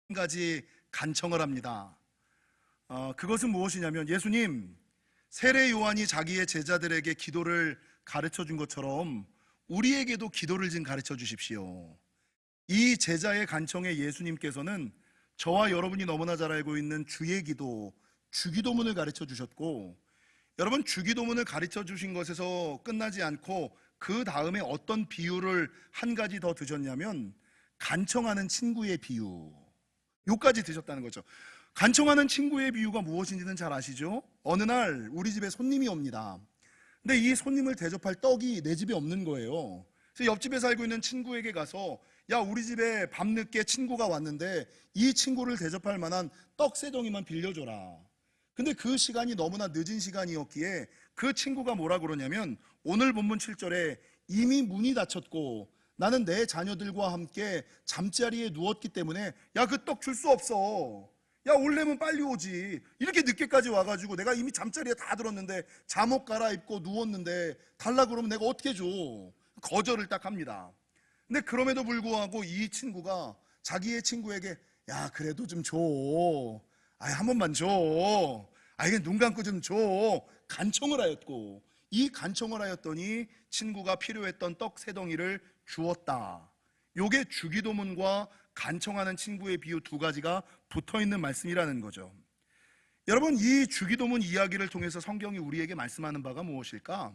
한 가지 간청을 합니다. 그것은 무엇이냐면, 예수님, 세례 요한이 자기의 제자들에게 기도를 가르쳐 준 것처럼 우리에게도 기도를 좀 가르쳐 주십시오. 이 제자의 간청에 예수님께서는 저와 여러분이 너무나 잘 알고 있는 주의 기도, 주기도문을 가르쳐 주셨고, 여러분, 주기도문을 가르쳐 주신 것에서 끝나지 않고 그 다음에 어떤 비유를 한 가지 더 드셨냐면, 간청하는 친구의 비유, 요까지 드셨다는 거죠. 간청하는 친구의 비유가 무엇인지는 잘 아시죠? 어느 날 우리 집에 손님이 옵니다. 근데 이 손님을 대접할 떡이 내 집에 없는 거예요. 그래서 옆집에 살고 있는 친구에게 가서, 야, 우리 집에 밤늦게 친구가 왔는데 이 친구를 대접할 만한 떡 세 덩이만 빌려줘라. 근데 그 시간이 너무나 늦은 시간이었기에 그 친구가 뭐라 그러냐면, 오늘 본문 7절에 이미 문이 닫혔고 나는 내 자녀들과 함께 잠자리에 누웠기 때문에 야, 그 떡 줄 수 없어. 야, 올래면 빨리 오지. 이렇게 늦게까지 와가지고 내가 이미 잠자리에 다 들었는데 잠옷 갈아입고 누웠는데 달라 그러면 내가 어떻게 줘? 거절을 딱 합니다. 근데 그럼에도 불구하고 이 친구가 자기의 친구에게, 야, 그래도 좀 줘. 아이, 한 번만 줘. 아이, 눈 감고 좀 줘. 간청을 하였고, 이 간청을 하였더니 친구가 필요했던 떡 세 덩이를 주었다. 요게 주기도문과 간청하는 친구의 비유 두 가지가 붙어있는 말씀이라는 거죠. 여러분, 이 주기도문 이야기를 통해서 성경이 우리에게 말씀하는 바가 무엇일까?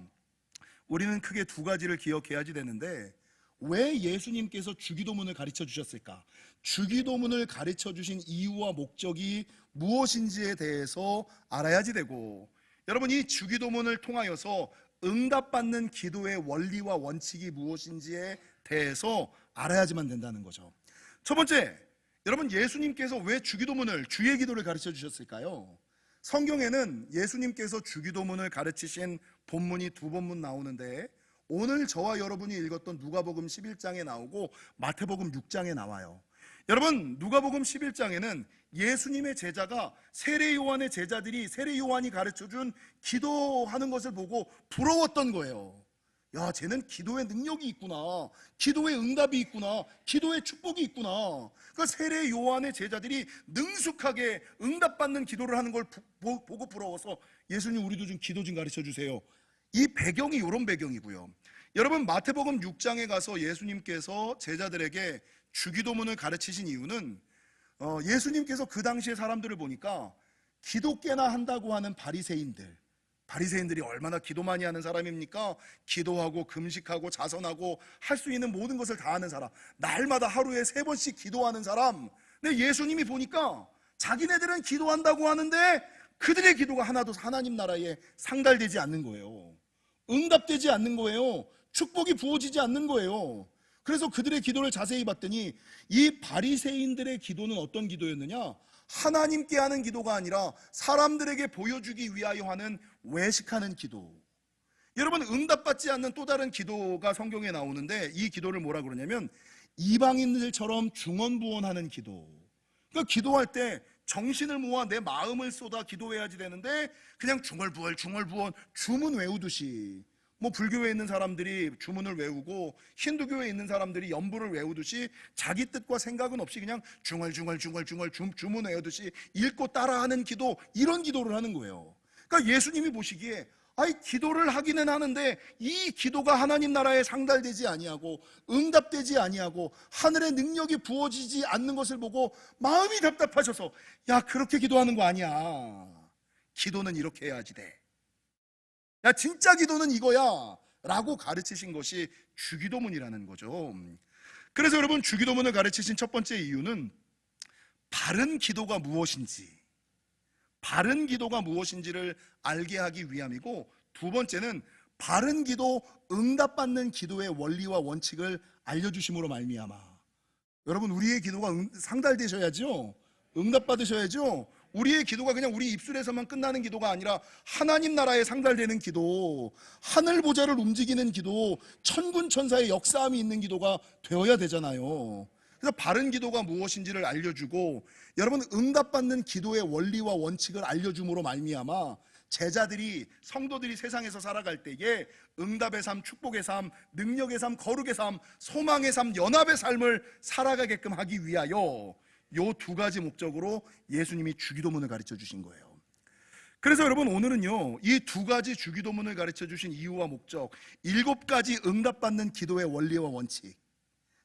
우리는 크게 두 가지를 기억해야지 되는데, 왜 예수님께서 주기도문을 가르쳐 주셨을까? 주기도문을 가르쳐 주신 이유와 목적이 무엇인지에 대해서 알아야지 되고, 여러분, 이 주기도문을 통하여서 응답받는 기도의 원리와 원칙이 무엇인지에 대해서 알아야지만 된다는 거죠. 첫 번째, 여러분, 예수님께서 왜 주기도문을, 주의 기도를 가르쳐 주셨을까요? 성경에는 예수님께서 주기도문을 가르치신 본문이 두 본문 나오는데, 오늘 저와 여러분이 읽었던 누가복음 11장에 나오고 마태복음 6장에 나와요. 여러분, 누가복음 11장에는 예수님의 제자가 세례 요한의 제자들이 세례 요한이 가르쳐준 기도하는 것을 보고 부러웠던 거예요. 야, 쟤는 기도의 능력이 있구나, 기도의 응답이 있구나, 기도의 축복이 있구나. 그러니까 세례 요한의 제자들이 능숙하게 응답받는 기도를 하는 걸 보고 부러워서, 예수님, 우리도 좀 기도 좀 가르쳐 주세요. 이 배경이 이런 배경이고요. 여러분, 마태복음 6장에 가서 예수님께서 제자들에게 주기도문을 가르치신 이유는, 예수님께서 그 당시의 사람들을 보니까 기도 깨나 한다고 하는 바리새인들이 얼마나 기도 많이 하는 사람입니까? 기도하고 금식하고 자선하고 할 수 있는 모든 것을 다 하는 사람, 날마다 하루에 3번씩 기도하는 사람. 근데 예수님이 보니까 자기네들은 기도한다고 하는데 그들의 기도가 하나도 하나님 나라에 상달되지 않는 거예요. 응답되지 않는 거예요. 축복이 부어지지 않는 거예요. 그래서 그들의 기도를 자세히 봤더니 이 바리새인들의 기도는 어떤 기도였느냐? 하나님께 하는 기도가 아니라 사람들에게 보여주기 위하여 하는 외식하는 기도. 여러분, 응답받지 않는 또 다른 기도가 성경에 나오는데, 이 기도를 뭐라 그러냐면 이방인들처럼 중언부언하는 기도. 그러니까 기도할 때 정신을 모아 내 마음을 쏟아 기도해야지 되는데, 그냥 중얼부얼 주문 외우듯이, 뭐 불교에 있는 사람들이 주문을 외우고 힌두교에 있는 사람들이 연부를 외우듯이 자기 뜻과 생각은 없이 그냥 중얼 주문 외우듯이 읽고 따라하는 기도, 이런 기도를 하는 거예요. 그러니까 예수님이 보시기에, 아이, 기도를 하기는 하는데 이 기도가 하나님 나라에 상달되지 아니하고 응답되지 아니하고 하늘의 능력이 부어지지 않는 것을 보고 마음이 답답하셔서, 야, 그렇게 기도하는 거 아니야. 기도는 이렇게 해야지 돼. 야, 진짜 기도는 이거야 라고 가르치신 것이 주기도문이라는 거죠. 그래서 여러분, 주기도문을 가르치신 첫 번째 이유는 바른 기도가 무엇인지를 알게 하기 위함이고, 두 번째는 바른 기도, 응답받는 기도의 원리와 원칙을 알려주심으로 말미암아. 여러분, 우리의 기도가 상달되셔야죠. 응답받으셔야죠. 우리의 기도가 그냥 우리 입술에서만 끝나는 기도가 아니라 하나님 나라에 상달되는 기도, 하늘 보좌를 움직이는 기도, 천군 천사의 역사함이 있는 기도가 되어야 되잖아요. 그래서 바른 기도가 무엇인지를 알려주고, 여러분, 응답받는 기도의 원리와 원칙을 알려줌으로 말미암아 제자들이, 성도들이 세상에서 살아갈 때에 응답의 삶, 축복의 삶, 능력의 삶, 거룩의 삶, 소망의 삶, 연합의 삶을 살아가게끔 하기 위하여 요 두 가지 목적으로 예수님이 주기도문을 가르쳐 주신 거예요. 그래서 여러분 오늘은요, 이 두 가지 주기도문을 가르쳐 주신 이유와 목적, 7가지 응답받는 기도의 원리와 원칙,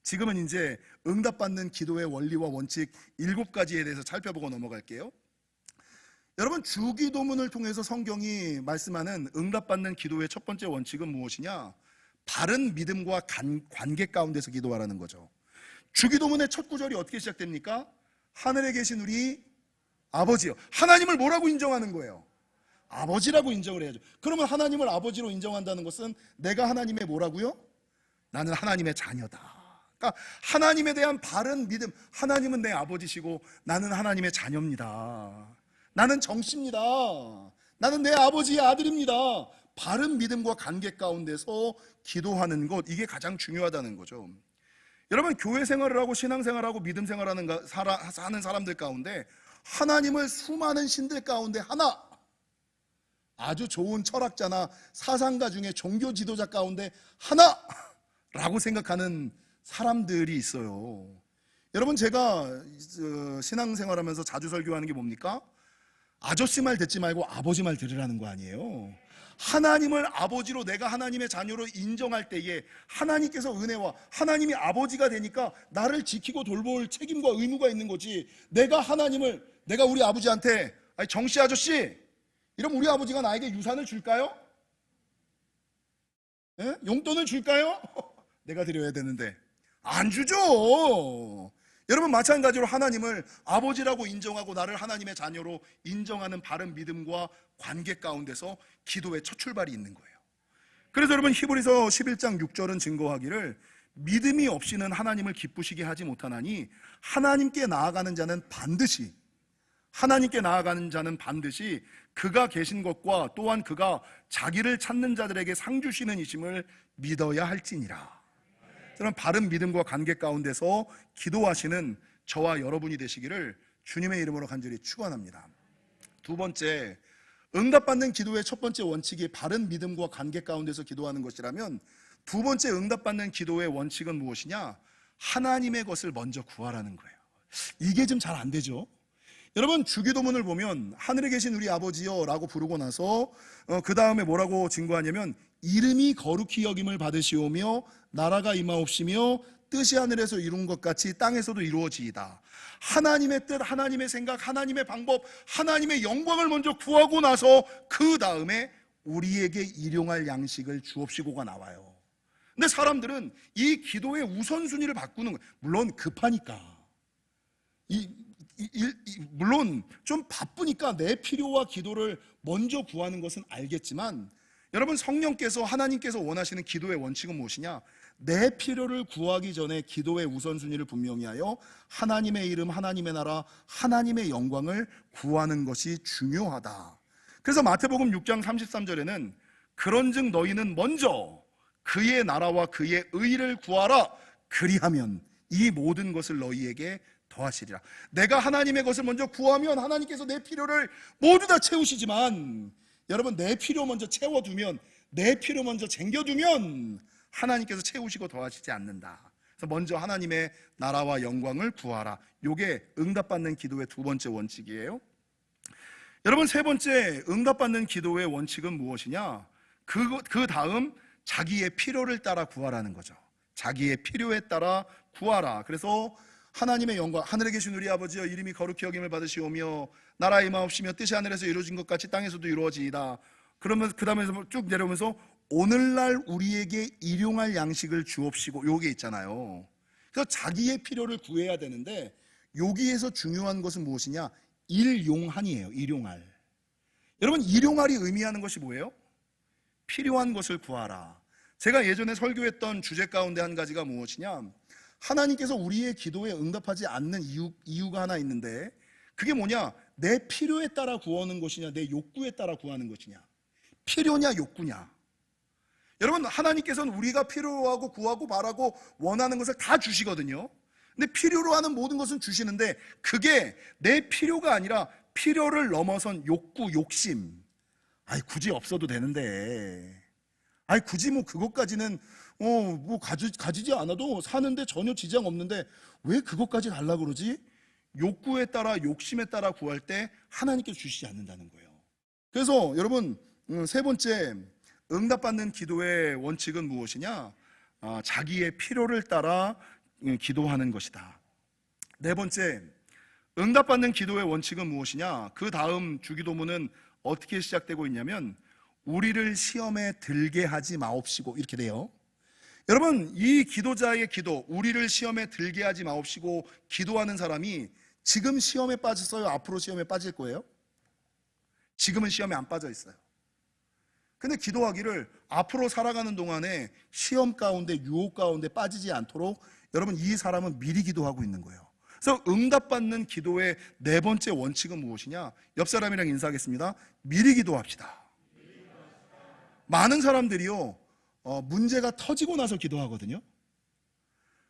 지금은 이제 응답받는 기도의 원리와 원칙 7가지에 대해서 살펴보고 넘어갈게요. 여러분, 주기도문을 통해서 성경이 말씀하는 응답받는 기도의 첫 번째 원칙은 무엇이냐? 바른 믿음과 관계 가운데서 기도하라는 거죠. 주기도문의 첫 구절이 어떻게 시작됩니까? 하늘에 계신 우리 아버지요. 하나님을 뭐라고 인정하는 거예요? 아버지라고 인정을 해야죠. 그러면 하나님을 아버지로 인정한다는 것은 내가 하나님의 뭐라고요? 나는 하나님의 자녀다. 그러니까 하나님에 대한 바른 믿음, 하나님은 내 아버지시고 나는 하나님의 자녀입니다. 나는 정씨입니다. 나는 내 아버지의 아들입니다. 바른 믿음과 관계 가운데서 기도하는 것, 이게 가장 중요하다는 거죠. 여러분, 교회 생활을 하고 신앙생활하고 믿음 생활하는 사는 사람들 가운데 하나님을 수많은 신들 가운데 하나, 아주 좋은 철학자나 사상가 중에 종교 지도자 가운데 하나라고 생각하는 사람들이 있어요. 여러분, 제가 신앙생활하면서 자주 설교하는 게 뭡니까? 아저씨 말 듣지 말고 아버지 말 들으라는 거 아니에요. 하나님을 아버지로, 내가 하나님의 자녀로 인정할 때에 하나님께서 은혜와 하나님이 아버지가 되니까 나를 지키고 돌볼 책임과 의무가 있는 거지. 내가 우리 아버지한테 정씨 아저씨 이러면 우리 아버지가 나에게 유산을 줄까요? 예? 용돈을 줄까요? 내가 드려야 되는데 안 주죠. 여러분, 마찬가지로 하나님을 아버지라고 인정하고 나를 하나님의 자녀로 인정하는 바른 믿음과 관계 가운데서 기도의 첫 출발이 있는 거예요. 그래서 여러분, 히브리서 11장 6절은 증거하기를 믿음이 없이는 하나님을 기쁘시게 하지 못하나니 하나님께 나아가는 자는 반드시 그가 계신 것과 또한 그가 자기를 찾는 자들에게 상 주시는 이심을 믿어야 할지니라. 저는 바른 믿음과 관계 가운데서 기도하시는 저와 여러분이 되시기를 주님의 이름으로 간절히 축원합니다. 두 번째, 응답받는 기도의 첫 번째 원칙이 바른 믿음과 관계 가운데서 기도하는 것이라면, 두 번째 응답받는 기도의 원칙은 무엇이냐? 하나님의 것을 먼저 구하라는 거예요. 이게 좀 잘 안 되죠. 여러분, 주기도문을 보면 하늘에 계신 우리 아버지여 라고 부르고 나서 그 다음에 뭐라고 증거하냐면, 이름이 거룩히 여김을 받으시오며 나라가 임하옵시며 뜻이 하늘에서 이룬 것 같이 땅에서도 이루어지이다. 하나님의 뜻, 하나님의 생각, 하나님의 방법, 하나님의 영광을 먼저 구하고 나서 그 다음에 우리에게 일용할 양식을 주옵시고가 나와요. 근데 사람들은 이 기도의 우선순위를 바꾸는 거예요. 물론 급하니까, 물론 좀 바쁘니까 내 필요와 기도를 먼저 구하는 것은 알겠지만, 여러분, 성령께서, 하나님께서 원하시는 기도의 원칙은 무엇이냐? 내 필요를 구하기 전에 기도의 우선순위를 분명히 하여 하나님의 이름, 하나님의 나라, 하나님의 영광을 구하는 것이 중요하다. 그래서 마태복음 6장 33절에는 그런즉 너희는 먼저 그의 나라와 그의 의를 구하라. 그리하면 이 모든 것을 너희에게 더하시리라. 내가 하나님의 것을 먼저 구하면 하나님께서 내 필요를 모두 다 채우시지만, 여러분, 내 필요 먼저 채워두면, 내 필요 먼저 챙겨두면 하나님께서 채우시고 더하시지 않는다. 그래서 먼저 하나님의 나라와 영광을 구하라. 이게 응답받는 기도의 두 번째 원칙이에요. 여러분, 세 번째 응답받는 기도의 원칙은 무엇이냐? 그 다음 자기의 필요를 따라 구하라는 거죠. 자기의 필요에 따라 구하라. 그래서 하나님의 영광, 하늘에 계신 우리 아버지여 이름이 거룩히 여김을 받으시오며 나라의 임하옵시며 뜻이 하늘에서 이루어진 것 같이 땅에서도 이루어지이다. 그러면 그 다음에 쭉 내려오면서 오늘날 우리에게 일용할 양식을 주옵시고, 요게 있잖아요. 그래서 자기의 필요를 구해야 되는데, 여기에서 중요한 것은 무엇이냐? 일용할이에요. 일용할. 여러분, 일용할이 의미하는 것이 뭐예요? 필요한 것을 구하라. 제가 예전에 설교했던 주제 가운데 한 가지가 무엇이냐? 하나님께서 우리의 기도에 응답하지 않는 이유가 하나 있는데, 그게 뭐냐? 내 필요에 따라 구하는 것이냐, 내 욕구에 따라 구하는 것이냐. 필요냐 욕구냐. 여러분, 하나님께서는 우리가 필요하고 구하고 바라고 원하는 것을 다 주시거든요. 근데 필요로 하는 모든 것은 주시는데, 그게 내 필요가 아니라 필요를 넘어선 욕구, 욕심. 굳이 없어도 되는데, 굳이 그것까지는 가지지 않아도 사는데 전혀 지장 없는데 왜 그것까지 달라고 그러지? 욕구에 따라 욕심에 따라 구할 때 하나님께서 주시지 않는다는 거예요. 그래서 여러분, 세 번째 응답받는 기도의 원칙은 무엇이냐? 자기의 필요를 따라 기도하는 것이다. 네 번째, 응답받는 기도의 원칙은 무엇이냐? 그 다음 주기도문은 어떻게 시작되고 있냐면 우리를 시험에 들게 하지 마옵시고 이렇게 돼요. 여러분, 이 기도자의 기도, 우리를 시험에 들게 하지 마옵시고 기도하는 사람이 지금 시험에 빠졌어요? 앞으로 시험에 빠질 거예요? 지금은 시험에 안 빠져 있어요. 근데 기도하기를 앞으로 살아가는 동안에 시험 가운데, 유혹 가운데 빠지지 않도록 여러분, 이 사람은 미리 기도하고 있는 거예요. 그래서 응답받는 기도의 네 번째 원칙은 무엇이냐? 옆 사람이랑 인사하겠습니다. 미리 기도합시다. 많은 사람들이요, 문제가 터지고 나서 기도하거든요.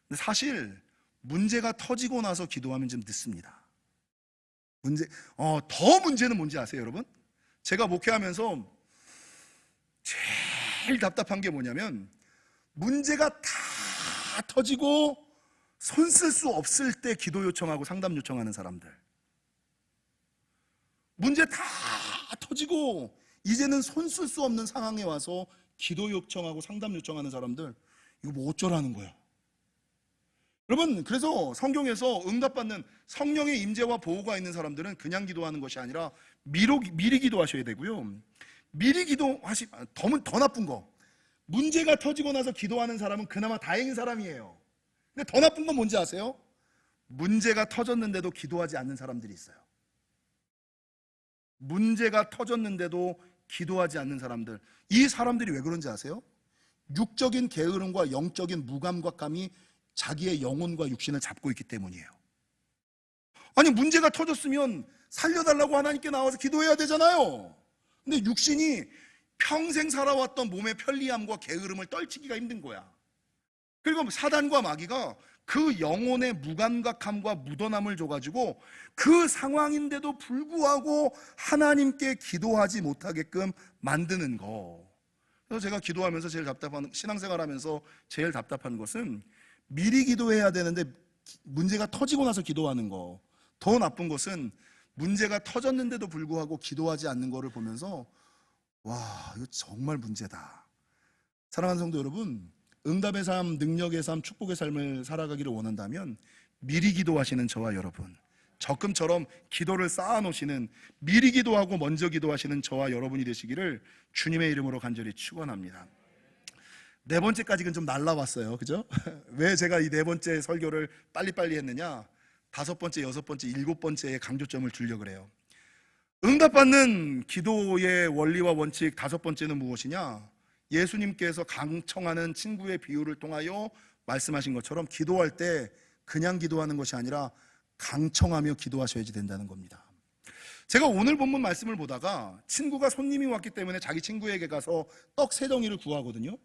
근데 사실 문제가 터지고 나서 기도하면 좀 늦습니다. 더 문제는 뭔지 아세요, 여러분? 제가 목회하면서 제일 답답한 게 뭐냐면 문제가 다 터지고 손 쓸 수 없을 때 기도 요청하고 상담 요청하는 사람들, 문제 다 터지고 이제는 손 쓸 수 없는 상황에 와서 기도 요청하고 상담 요청하는 사람들, 이거 뭐 어쩌라는 거야. 여러분, 그래서 성경에서 응답받는 성령의 임재와 보호가 있는 사람들은 그냥 기도하는 것이 아니라 미리 기도하셔야 되고요. 미리 더 나쁜 거, 문제가 터지고 나서 기도하는 사람은 그나마 다행인 사람이에요. 근데 더 나쁜 건 뭔지 아세요? 문제가 터졌는데도 기도하지 않는 사람들이 있어요. 문제가 터졌는데도 기도하지 않는 사람들, 이 사람들이 왜 그런지 아세요? 육적인 게으름과 영적인 무감각함이 자기의 영혼과 육신을 잡고 있기 때문이에요. 아니, 문제가 터졌으면 살려달라고 하나님께 나와서 기도해야 되잖아요. 근데 육신이 평생 살아왔던 몸의 편리함과 게으름을 떨치기가 힘든 거야. 그리고 사단과 마귀가 그 영혼의 무감각함과 무던함을 줘가지고 그 상황인데도 불구하고 하나님께 기도하지 못하게끔 만드는 거. 그래서 제가 기도하면서 제일 답답한, 신앙생활하면서 제일 답답한 것은 미리 기도해야 되는데 문제가 터지고 나서 기도하는 거. 더 나쁜 것은 문제가 터졌는데도 불구하고 기도하지 않는 거를 보면서 와, 이거 정말 문제다. 사랑하는 성도 여러분, 응답의 삶, 능력의 삶, 축복의 삶을 살아가기를 원한다면 미리 기도하시는 저와 여러분, 적금처럼 기도를 쌓아놓으시는, 미리 기도하고 먼저 기도하시는 저와 여러분이 되시기를 주님의 이름으로 간절히 축원합니다. 네 번째까지는 좀 날라왔어요, 그죠? 왜 제가 이 네 번째 설교를 빨리빨리 했느냐? 다섯 번째, 여섯 번째, 일곱 번째에 강조점을 주려고 그래요. 응답받는 기도의 원리와 원칙 다섯 번째는 무엇이냐? 예수님께서 강청하는 친구의 비유를 통하여 말씀하신 것처럼 기도할 때 그냥 기도하는 것이 아니라 강청하며 기도하셔야지 된다는 겁니다. 제가 오늘 본문 말씀을 보다가 친구가 손님이 왔기 때문에 자기 친구에게 가서 떡 3덩이를 구하거든요.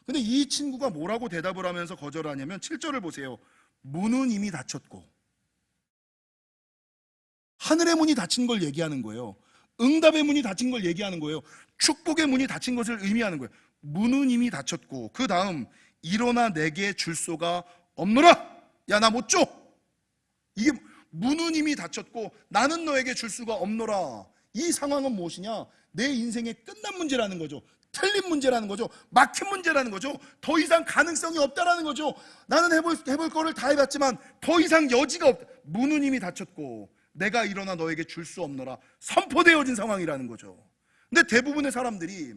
근데 이 친구가 뭐라고 대답을 하면서 거절하냐면 7절을 보세요. 문은 이미 닫혔고, 하늘의 문이 닫힌 걸 얘기하는 거예요. 응답의 문이 닫힌 걸 얘기하는 거예요. 축복의 문이 닫힌 것을 의미하는 거예요. 문은 이미 닫혔고, 그 다음 일어나 내게 줄 수가 없노라. 야, 나 못 줘. 이게 문은 이미 닫혔고 나는 너에게 줄 수가 없노라. 이 상황은 무엇이냐? 내 인생의 끝난 문제라는 거죠. 틀린 문제라는 거죠. 막힌 문제라는 거죠. 더 이상 가능성이 없다라는 거죠. 나는 해볼 거를 다 해봤지만 더 이상 여지가 없다. 문은 이미 닫혔고 내가 일어나 너에게 줄 수 없노라. 선포되어진 상황이라는 거죠. 근데 대부분의 사람들이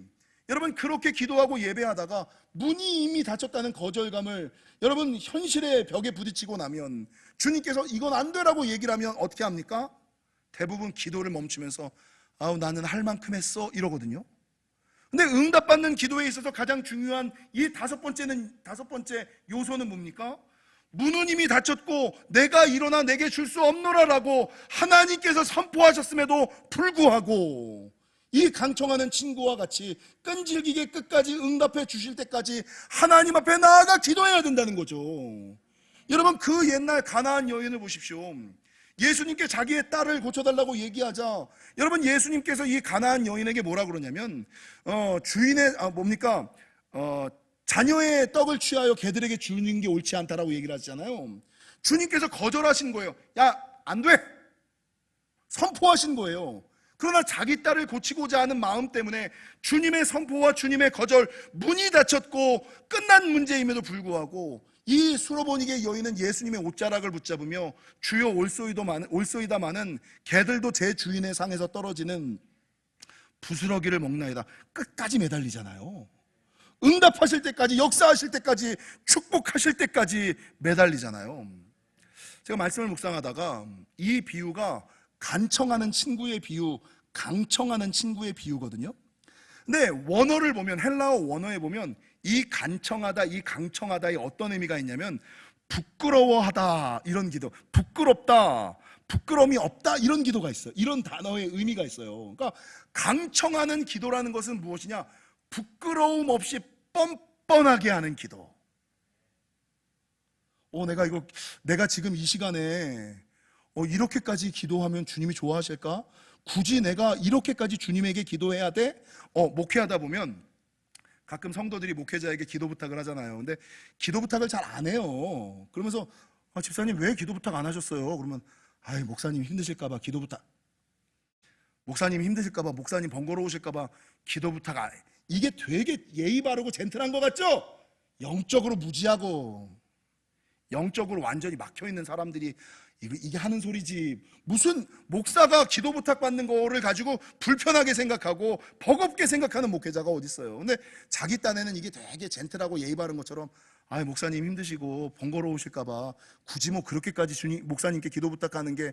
여러분 그렇게 기도하고 예배하다가 문이 이미 닫혔다는 거절감을 여러분 현실의 벽에 부딪히고 나면 주님께서 이건 안 되라고 얘기를 하면 어떻게 합니까? 대부분 기도를 멈추면서 아우 나는 할 만큼 했어 이러거든요. 근데 응답받는 기도에 있어서 가장 중요한 이 다섯 번째 요소는 뭡니까? 문은 이미 닫혔고 내가 일어나 내게 줄 수 없노라라고 하나님께서 선포하셨음에도 불구하고 이 강청하는 친구와 같이 끈질기게 끝까지 응답해 주실 때까지 하나님 앞에 나아가 기도해야 된다는 거죠. 여러분 그 옛날 가나안 여인을 보십시오. 예수님께 자기의 딸을 고쳐달라고 얘기하자 여러분 예수님께서 이 가나안 여인에게 뭐라 그러냐면 주인의 자녀의 떡을 취하여 개들에게 주는 게 옳지 않다라고 얘기를 하잖아요. 주님께서 거절하신 거예요. 야 안 돼! 선포하신 거예요. 그러나 자기 딸을 고치고자 하는 마음 때문에 주님의 선포와 주님의 거절, 문이 닫혔고 끝난 문제임에도 불구하고 이 수로보니게 여인은 예수님의 옷자락을 붙잡으며 주여 올소이다마는 개들도 제 주인의 상에서 떨어지는 부스러기를 먹나이다. 끝까지 매달리잖아요. 응답하실 때까지, 역사하실 때까지, 축복하실 때까지 매달리잖아요. 제가 말씀을 묵상하다가 이 비유가 간청하는 친구의 비유, 강청하는 친구의 비유거든요. 근데 원어를 보면, 헬라어 원어에 보면 이 간청하다, 이 강청하다에 어떤 의미가 있냐면 부끄러워하다 이런 기도, 부끄럽다, 부끄러움이 없다 이런 기도가 있어요. 이런 단어의 의미가 있어요. 그러니까 강청하는 기도라는 것은 무엇이냐? 부끄러움 없이 뻔뻔하게 하는 기도. 내가 지금 이 시간에 이렇게까지 기도하면 주님이 좋아하실까? 굳이 내가 이렇게까지 주님에게 기도해야 돼? 목회하다 보면 가끔 성도들이 목회자에게 기도 부탁을 하잖아요. 근데 기도 부탁을 잘 안 해요. 그러면서 집사님 왜 기도 부탁 안 하셨어요? 그러면 목사님 힘드실까봐 기도 부탁. 목사님 힘드실까봐, 목사님 번거로우실까봐 기도 부탁 안 해. 이게 되게 예의 바르고 젠틀한 것 같죠? 영적으로 무지하고 영적으로 완전히 막혀있는 사람들이 이게 하는 소리지. 무슨 목사가 기도 부탁받는 거를 가지고 불편하게 생각하고 버겁게 생각하는 목회자가 어디 있어요. 근데 자기 딴에는 이게 되게 젠틀하고 예의 바른 것처럼 목사님 힘드시고 번거로우실까봐 굳이 그렇게까지 목사님께 기도 부탁하는 게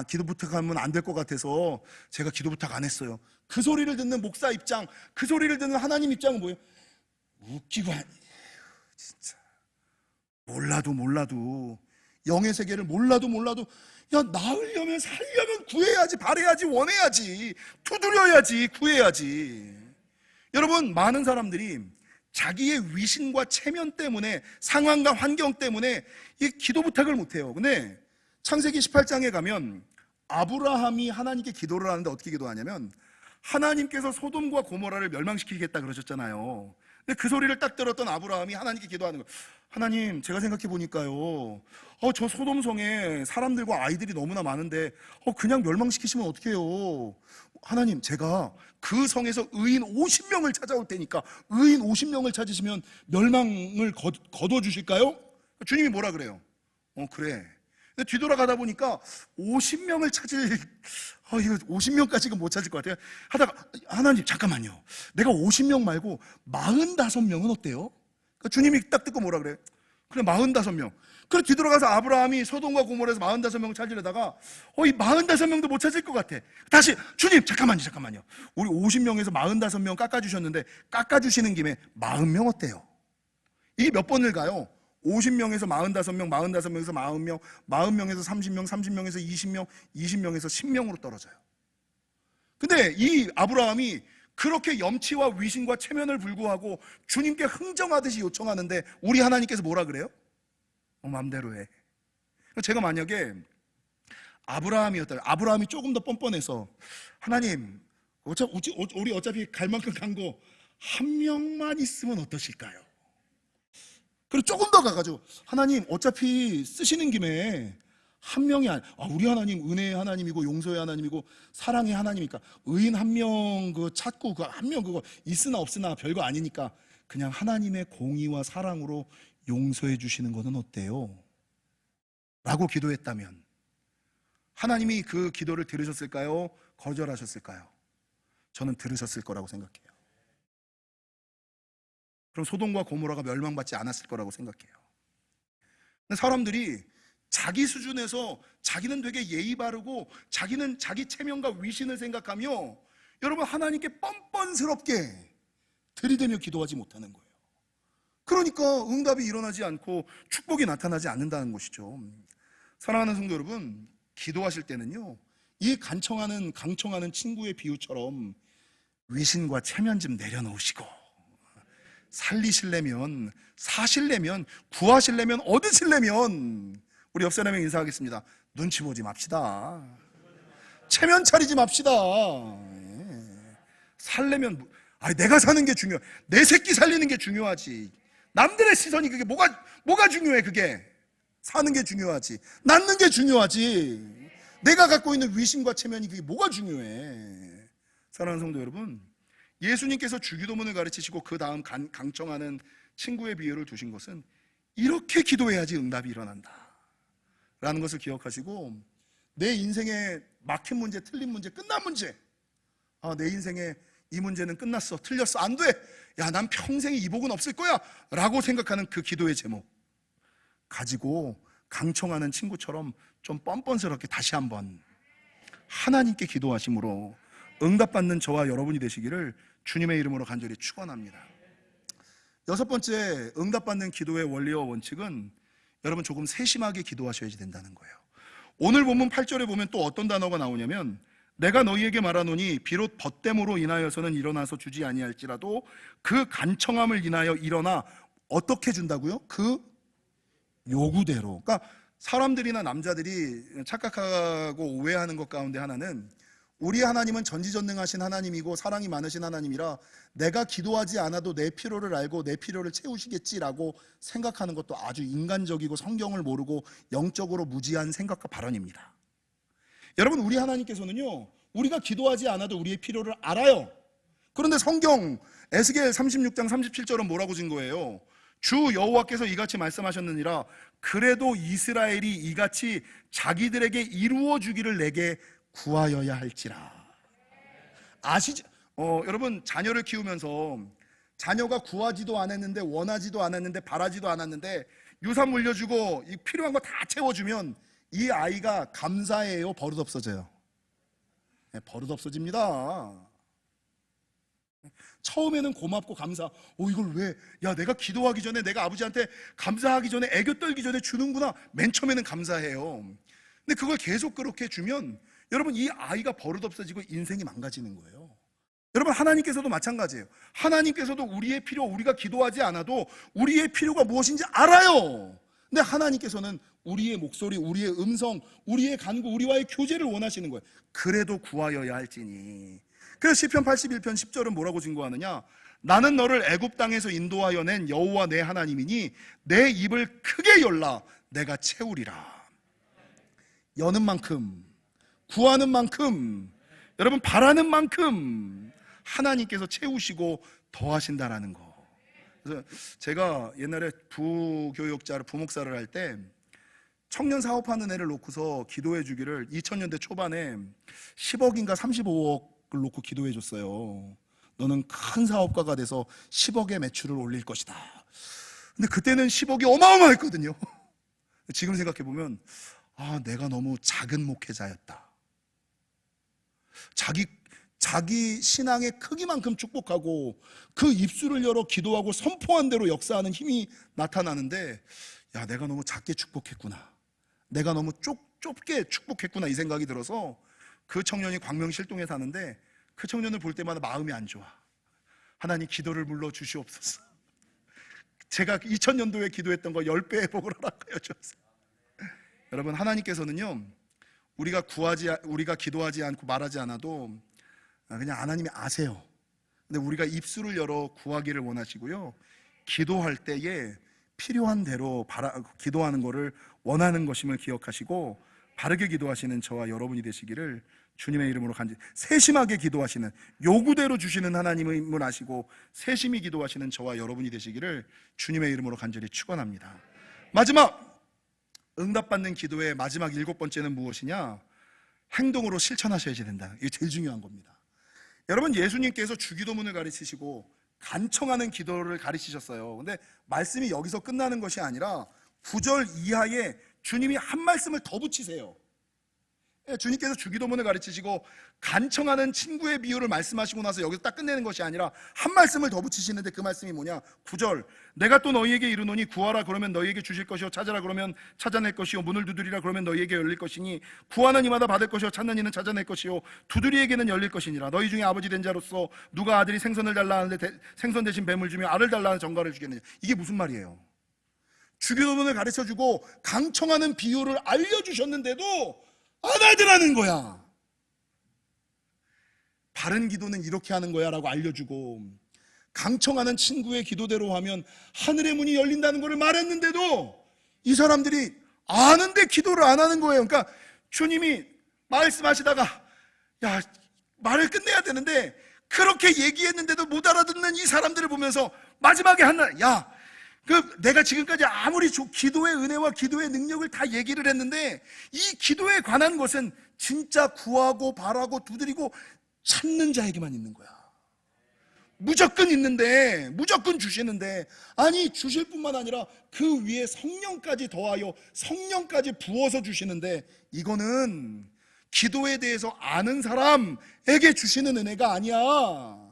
기도 부탁하면 안 될 것 같아서 제가 기도 부탁 안 했어요. 그 소리를 듣는 목사 입장, 그 소리를 듣는 하나님 입장은 뭐예요? 웃기고 진짜 몰라도 영의 세계를 몰라도 나으려면 살려면 구해야지, 바래야지, 원해야지, 두드려야지, 구해야지. 여러분, 많은 사람들이 자기의 위신과 체면 때문에, 상황과 환경 때문에 이 기도 부탁을 못해요. 근데 창세기 18장에 가면 아브라함이 하나님께 기도를 하는데 어떻게 기도하냐면 하나님께서 소돔과 고모라를 멸망시키겠다 그러셨잖아요. 근데 그 소리를 딱 들었던 아브라함이 하나님께 기도하는 거예요. 하나님, 제가 생각해 보니까요, 저 소돔성에 사람들과 아이들이 너무나 많은데 그냥 멸망시키시면 어떡해요? 하나님, 제가 그 성에서 의인 50명을 찾아올 테니까 의인 50명을 찾으시면 멸망을 거둬주실까요? 주님이 뭐라 그래요? 그래. 근데 뒤돌아가다 보니까 50명을 이거 50명까지는 못 찾을 것 같아요. 하다가 하나님 잠깐만요. 내가 50명 말고 45명은 어때요? 그러니까 주님이 딱 듣고 뭐라 그래? 그래 45명. 그래 뒤돌아가서 아브라함이 소돔과 고모라에서 45명을 찾으려다가 이 45명도 못 찾을 것 같아. 다시 주님 잠깐만요. 우리 50명에서 45명 깎아주셨는데 깎아주시는 김에 40명 어때요? 이게 몇 번을 가요? 50명에서 45명, 45명에서 40명, 40명에서 30명, 30명에서 20명, 20명에서 10명으로 떨어져요. 근데 이 아브라함이 그렇게 염치와 위신과 체면을 불구하고 주님께 흥정하듯이 요청하는데 우리 하나님께서 뭐라 그래요? 마음대로 해. 제가 만약에 아브라함이었다면, 아브라함이 조금 더 뻔뻔해서 하나님, 우리 어차피 갈 만큼 간 거 한 명만 있으면 어떠실까요? 그리고 조금 더 가가지고 하나님 어차피 쓰시는 김에 한 명이 우리 하나님 은혜의 하나님이고 용서의 하나님이고 사랑의 하나님이니까 의인 한 명 찾고 그 한 명 그거 있으나 없으나 별거 아니니까 그냥 하나님의 공의와 사랑으로 용서해 주시는 것은 어때요? 라고 기도했다면 하나님이 그 기도를 들으셨을까요? 거절하셨을까요? 저는 들으셨을 거라고 생각해요. 그럼 소돔과 고모라가 멸망받지 않았을 거라고 생각해요. 근데 사람들이 자기 수준에서 자기는 되게 예의 바르고 자기는 자기 체면과 위신을 생각하며 여러분 하나님께 뻔뻔스럽게 들이대며 기도하지 못하는 거예요. 그러니까 응답이 일어나지 않고 축복이 나타나지 않는다는 것이죠. 사랑하는 성도 여러분, 기도하실 때는요 이 강청하는 친구의 비유처럼 위신과 체면 좀 내려놓으시고 살리실래면, 사실래면, 구하실래면, 얻으실래면 우리 옆 사람에게 인사하겠습니다. 눈치 보지 맙시다. 체면 차리지 맙시다. 살려면 내가 사는 게 중요해. 내 새끼 살리는 게 중요하지. 남들의 시선이 그게 뭐가 중요해? 그게 사는 게 중요하지. 낳는 게 중요하지. 내가 갖고 있는 위신과 체면이 그게 뭐가 중요해? 사랑하는 성도 여러분, 예수님께서 주기도문을 가르치시고 그 다음 강청하는 친구의 비유를 두신 것은 이렇게 기도해야지 응답이 일어난다 라는 것을 기억하시고, 내 인생에 막힌 문제, 틀린 문제, 끝난 문제, 내 인생에 이 문제는 끝났어, 틀렸어, 안 돼, 야, 난 평생에 이 복은 없을 거야 라고 생각하는 그 기도의 제목 가지고 강청하는 친구처럼 좀 뻔뻔스럽게 다시 한번 하나님께 기도하심으로 응답받는 저와 여러분이 되시기를 주님의 이름으로 간절히 축원합니다. 여섯 번째, 응답받는 기도의 원리와 원칙은 여러분 조금 세심하게 기도하셔야 된다는 거예요. 오늘 본문 8절에 보면 또 어떤 단어가 나오냐면, 내가 너희에게 말하노니 비록 벗됨으로 인하여서는 일어나서 주지 아니할지라도 그 간청함을 인하여 일어나 어떻게 준다고요? 그 요구대로. 그러니까 사람들이나 남자들이 착각하고 오해하는 것 가운데 하나는, 우리 하나님은 전지전능하신 하나님이고 사랑이 많으신 하나님이라 내가 기도하지 않아도 내 필요를 알고 내 필요를 채우시겠지라고 생각하는 것도 아주 인간적이고 성경을 모르고 영적으로 무지한 생각과 발언입니다. 여러분, 우리 하나님께서는요, 우리가 기도하지 않아도 우리의 필요를 알아요. 그런데 성경 에스겔 36장 37절은 뭐라고 진 거예요? 주 여호와께서 이같이 말씀하셨느니라, 그래도 이스라엘이 이같이 자기들에게 이루어 주기를 내게 구하여야 할지라. 아시죠? 여러분, 자녀를 키우면서 자녀가 구하지도 않았는데, 원하지도 않았는데, 바라지도 않았는데 유산 물려주고 필요한 거 다 채워주면 이 아이가 감사해요, 버릇없어져요? 네, 버릇없어집니다. 처음에는 고맙고 감사, 이걸 왜, 야, 내가 기도하기 전에, 내가 아버지한테 감사하기 전에, 애교 떨기 전에 주는구나. 맨 처음에는 감사해요. 근데 그걸 계속 그렇게 주면 여러분, 이 아이가 버릇없어지고 인생이 망가지는 거예요. 여러분, 하나님께서도 마찬가지예요. 하나님께서도 우리의 필요, 우리가 기도하지 않아도 우리의 필요가 무엇인지 알아요. 근데 하나님께서는 우리의 목소리, 우리의 음성, 우리의 간구, 우리와의 교제를 원하시는 거예요. 그래도 구하여야 할지니. 그래서 시편 81편 10절은 뭐라고 증거하느냐? 나는 너를 애굽 땅에서 인도하여 낸 여호와 내 하나님이니 내 입을 크게 열라 내가 채우리라. 여는 만큼, 구하는 만큼, 여러분 바라는 만큼 하나님께서 채우시고 더하신다라는 거. 그래서 제가 옛날에 부교육자를, 부목사를 할 때 청년 사업하는 애를 놓고서 기도해 주기를 2000년대 초반에 10억인가 35억을 놓고 기도해 줬어요. 너는 큰 사업가가 돼서 10억의 매출을 올릴 것이다. 근데 그때는 10억이 어마어마했거든요. 지금 생각해 보면 내가 너무 작은 목회자였다. 자기 신앙의 크기만큼 축복하고 그 입술을 열어 기도하고 선포한 대로 역사하는 힘이 나타나는데, 야, 내가 너무 작게 축복했구나, 내가 너무 좁게 축복했구나, 이 생각이 들어서 그 청년이 광명실동에 사는데 그 청년을 볼 때마다 마음이 안 좋아. 하나님, 기도를 물러 주시옵소서. 제가 2000년도에 기도했던 거 10배 회복을 허락하여 주옵소서. 여러분, 하나님께서는요, 우리가 기도하지 않고 말하지 않아도 그냥 하나님이 아세요. 근데 우리가 입술을 열어 구하기를 원하시고요, 기도할 때에 필요한 대로 기도하는 것을 원하는 것임을 기억하시고 바르게 기도하시는 저와 여러분이 되시기를 주님의 이름으로 간절히, 세심하게 기도하시는, 요구대로 주시는 하나님을 아시고 세심히 기도하시는 저와 여러분이 되시기를 주님의 이름으로 간절히 축원합니다. 마지막, 응답받는 기도의 마지막 7번째는 무엇이냐? 행동으로 실천하셔야 된다. 이게 제일 중요한 겁니다. 여러분, 예수님께서 주기도문을 가르치시고 간청하는 기도를 가르치셨어요. 근데 말씀이 여기서 끝나는 것이 아니라 9절 이하에 주님이 한 말씀을 더 붙이세요. 주님께서 주기도문을 가르치시고 간청하는 친구의 비유를 말씀하시고 나서 여기서 딱 끝내는 것이 아니라 한 말씀을 더 붙이시는데, 그 말씀이 뭐냐? 9절, 내가 또 너희에게 이르노니 구하라 그러면 너희에게 주실 것이요, 찾아라 그러면 찾아낼 것이요, 문을 두드리라 그러면 너희에게 열릴 것이니 구하는 이마다 받을 것이요, 찾는 이는 찾아낼 것이요, 두드리에게는 열릴 것이니라. 너희 중에 아버지 된 자로서 누가 아들이 생선을 달라 하는데 생선 대신 뱀을 주며 알을 달라 하는 전갈을 주겠느냐? 이게 무슨 말이에요? 주기도문을 가르쳐주고 강청하는 비유를 알려주셨는데도 안 하더라는 거야. 바른 기도는 이렇게 하는 거야 라고 알려주고, 강청하는 친구의 기도대로 하면 하늘의 문이 열린다는 것을 말했는데도 이 사람들이 아는데 기도를 안 하는 거예요. 그러니까 주님이 말씀하시다가 야, 말을 끝내야 되는데 그렇게 얘기했는데도 못 알아듣는 이 사람들을 보면서 마지막에 한날, 야, 내가 지금까지 아무리 기도의 은혜와 기도의 능력을 다 얘기를 했는데 이 기도에 관한 것은 진짜 구하고 바라고 두드리고 찾는 자에게만 있는 거야. 무조건 있는데, 무조건 주시는데, 아니 주실 뿐만 아니라 그 위에 성령까지 더하여 성령까지 부어서 주시는데, 이거는 기도에 대해서 아는 사람에게 주시는 은혜가 아니야.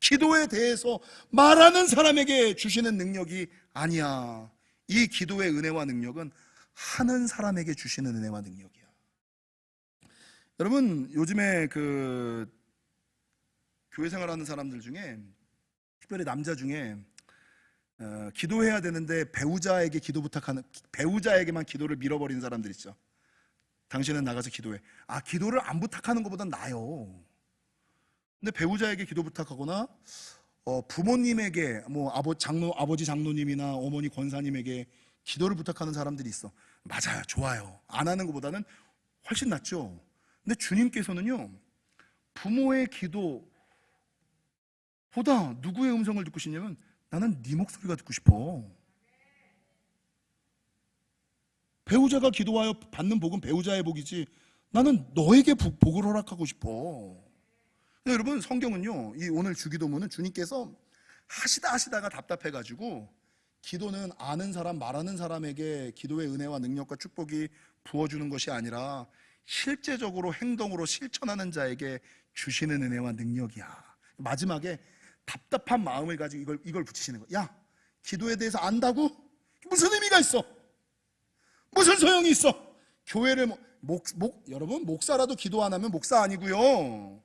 기도에 대해서 말하는 사람에게 주시는 능력이 아니야. 이 기도의 은혜와 능력은 하는 사람에게 주시는 은혜와 능력이야. 여러분, 요즘에 교회 생활하는 사람들 중에, 특별히 남자 중에 기도해야 되는데 배우자에게만 기도를 밀어버리는 사람들 있죠. 당신은 나가서 기도해. 기도를 안 부탁하는 것보단 나아요. 근데 배우자에게 기도 부탁하거나 부모님에게, 아버지 장로님이나 어머니 권사님에게 기도를 부탁하는 사람들이 있어. 맞아요, 좋아요. 안 하는 것보다는 훨씬 낫죠. 근데 주님께서는요, 부모의 기도보다 누구의 음성을 듣고 싶냐면, 나는 네 목소리가 듣고 싶어. 배우자가 기도하여 받는 복은 배우자의 복이지, 나는 너에게 복을 허락하고 싶어. 여러분, 성경은요, 이 오늘 주기도문은 주님께서 하시다가 답답해가지고, 기도는 아는 사람, 말하는 사람에게 기도의 은혜와 능력과 축복이 부어주는 것이 아니라 실제적으로 행동으로 실천하는 자에게 주시는 은혜와 능력이야. 마지막에 답답한 마음을 가지고 이걸 붙이시는 거야. 야, 기도에 대해서 안다고? 무슨 의미가 있어? 무슨 소용이 있어? 교회를 여러분, 목사라도 기도 안 하면 목사 아니고요,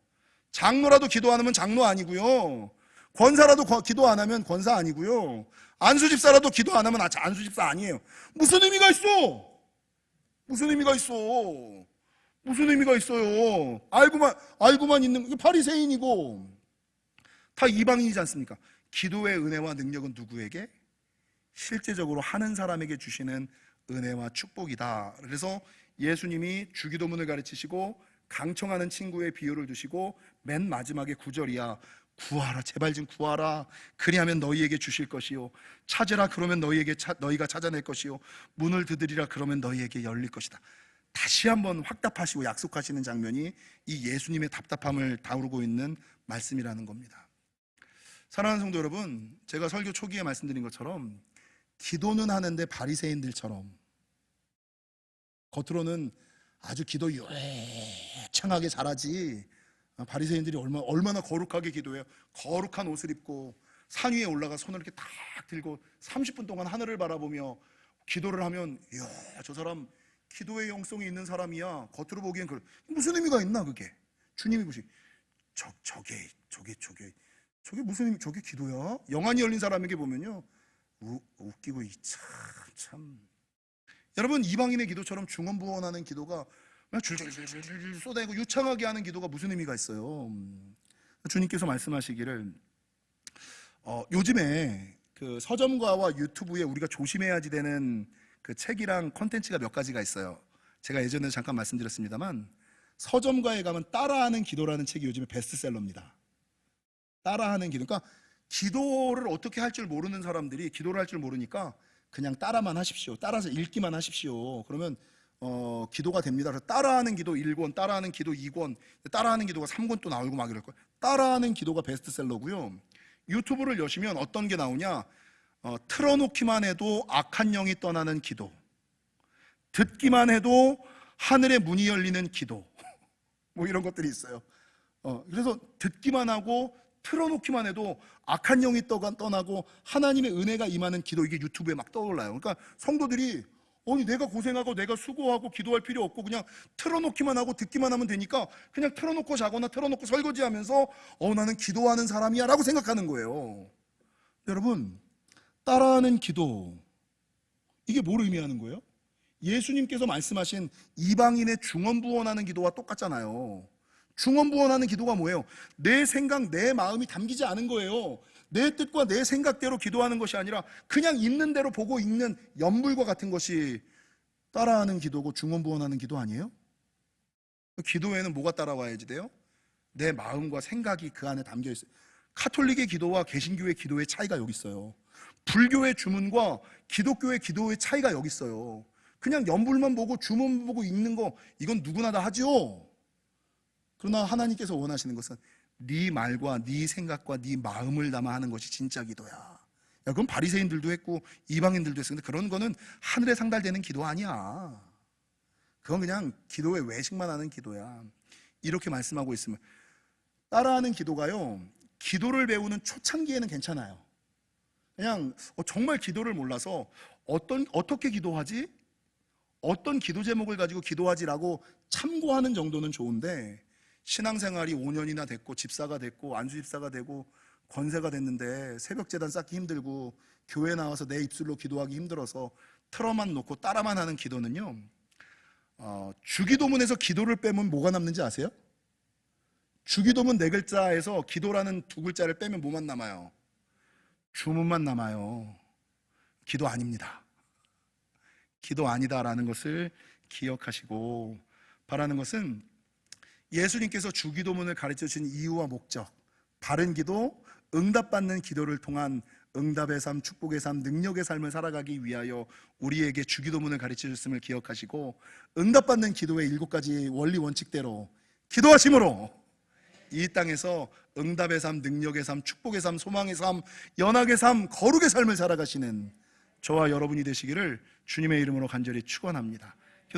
장로라도 기도 안 하면 장로 아니고요, 권사라도 기도 안 하면 권사 아니고요, 안수집사라도 기도 안 하면 안수집사 아니에요. 무슨 의미가 있어? 무슨 의미가 있어? 무슨 의미가 있어요? 알고만 있는 바리새인이고 다 이방인이지 않습니까? 기도의 은혜와 능력은 누구에게? 실제적으로 하는 사람에게 주시는 은혜와 축복이다. 그래서 예수님이 주기도문을 가르치시고 강청하는 친구의 비유를 두시고 맨 마지막에 9절이야. 구하라, 제발 좀 구하라. 그리하면 너희에게 주실 것이요, 찾으라, 그러면 너희가 찾아낼 것이요, 문을 두드리라, 그러면 너희에게 열릴 것이다. 다시 한번 확답하시고 약속하시는 장면이 이 예수님의 답답함을 다루고 있는 말씀이라는 겁니다. 사랑하는 성도 여러분, 제가 설교 초기에 말씀드린 것처럼 기도는 하는데 바리새인들처럼 겉으로는 아주 기도 유창하게 잘하지, 바리새인들이 얼마나 거룩하게 기도해요. 거룩한 옷을 입고 산 위에 올라가 손을 이렇게 딱 들고 30분 동안 하늘을 바라보며 기도를 하면, 이야, 저 사람 기도의 영성이 있는 사람이야. 겉으로 보기엔 무슨 의미가 있나 그게? 주님이 보시, 저게 무슨 의미? 저게 기도야? 영안이 열린 사람에게 보면요, 웃기고 참. 여러분, 이방인의 기도처럼 중언부언하는 기도가 줄줄줄줄 쏟아내고 유창하게 하는 기도가 무슨 의미가 있어요? 주님께서 말씀하시기를, 요즘에 서점가와 유튜브에 우리가 조심해야지 되는 책이랑 컨텐츠가 몇 가지가 있어요. 제가 예전에 잠깐 말씀드렸습니다만, 서점가에 가면 따라하는 기도라는 책이 요즘에 베스트셀러입니다. 따라하는 기도. 그러니까 기도를 어떻게 할 줄 모르는 사람들이 기도를 할 줄 모르니까 그냥 따라만 하십시오. 따라서 읽기만 하십시오. 그러면 기도가 됩니다. 그래서 따라하는 기도 1권, 따라하는 기도 2권, 따라하는 기도가 3권 또 나오고 막 이럴 거예요. 따라하는 기도가 베스트셀러고요. 유튜브를 여시면 어떤 게 나오냐, 틀어놓기만 해도 악한 영이 떠나는 기도, 듣기만 해도 하늘의 문이 열리는 기도, 뭐 이런 것들이 있어요. 그래서 듣기만 하고 틀어놓기만 해도 악한 영이 떠나고 하나님의 은혜가 임하는 기도, 이게 유튜브에 막 떠올라요. 그러니까 성도들이, 내가 고생하고 내가 수고하고 기도할 필요 없고 그냥 틀어놓기만 하고 듣기만 하면 되니까 그냥 틀어놓고 자거나 틀어놓고 설거지하면서 나는 기도하는 사람이야 라고 생각하는 거예요. 여러분, 따라하는 기도, 이게 뭘 의미하는 거예요? 예수님께서 말씀하신 이방인의 중언부언하는 기도와 똑같잖아요. 중언부언하는 기도가 뭐예요? 내 생각, 내 마음이 담기지 않은 거예요. 내 뜻과 내 생각대로 기도하는 것이 아니라 그냥 있는 대로 보고 읽는 연불과 같은 것이 따라하는 기도고 중언부언하는 기도 아니에요? 기도에는 뭐가 따라와야지 돼요? 내 마음과 생각이 그 안에 담겨 있어요. 카톨릭의 기도와 개신교의 기도의 차이가 여기 있어요. 불교의 주문과 기독교의 기도의 차이가 여기 있어요. 그냥 연불만 보고 주문 보고 읽는 거, 이건 누구나 다 하죠. 그러나 하나님께서 원하시는 것은 네 말과 네 생각과 네 마음을 담아 하는 것이 진짜 기도야. 야, 그건 바리새인들도 했고 이방인들도 했어. 근데 그런 거는 하늘에 상달되는 기도 아니야. 그건 그냥 기도의 외식만 하는 기도야. 이렇게 말씀하고 있으면, 따라하는 기도가요, 기도를 배우는 초창기에는 괜찮아요. 그냥 정말 기도를 몰라서 어떻게 기도하지? 어떤 기도 제목을 가지고 기도하지라고 참고하는 정도는 좋은데, 신앙생활이 5년이나 됐고 집사가 됐고 안수집사가 되고 권세가 됐는데 새벽 제단 쌓기 힘들고 교회 나와서 내 입술로 기도하기 힘들어서 틀어만 놓고 따라만 하는 기도는요, 주기도문에서 기도를 빼면 뭐가 남는지 아세요? 주기도문 4글자에서 기도라는 2글자를 빼면 뭐만 남아요? 주문만 남아요. 기도 아닙니다. 기도 아니다라는 것을 기억하시고, 바라는 것은 예수님께서 주기도문을 가르쳐 주신 이유와 목적, 바른 기도, 응답받는 기도를 통한 응답의 삶, 축복의 삶, 능력의 삶을 살아가기 위하여 우리에게 주기도문을 가르쳐 주셨음을 기억하시고, 응답받는 기도의 7가지 원리 원칙대로 기도하심으로 이 땅에서 응답의 삶, 능력의 삶, 축복의 삶, 소망의 삶, 연합의 삶, 거룩의 삶을 살아가시는 저와 여러분이 되시기를 주님의 이름으로 간절히 축원합니다.